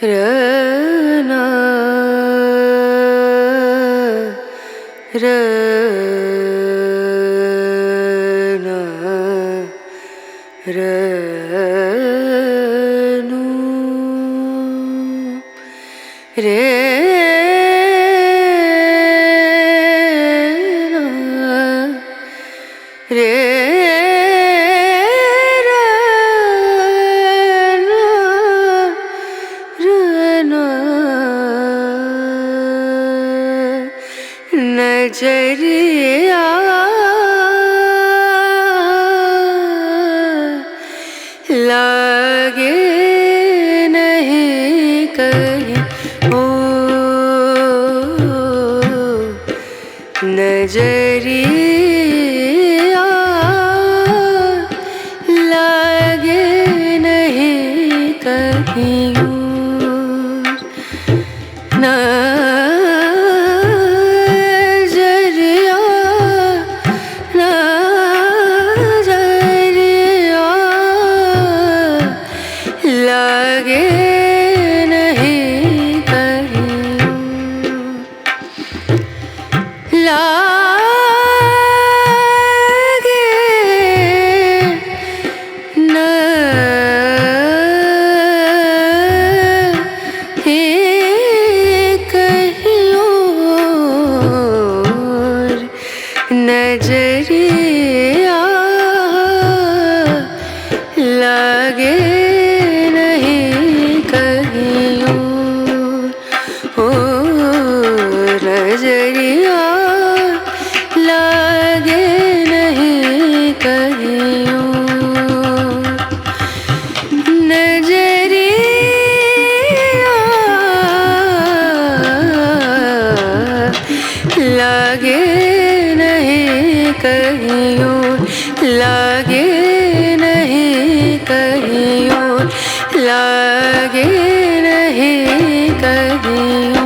रना रना रनु रे रे नजरिया लागे नहीं कहीं ओ नजरिया लागे नहीं कहीं लागे नहीं कहीं लागे नहीं कहीं और नजरिया लागे नजरिया लागे नहीं कहीं नजरिया लागे नहीं कहीं लागे नहीं कहीं लागे नहीं कहीं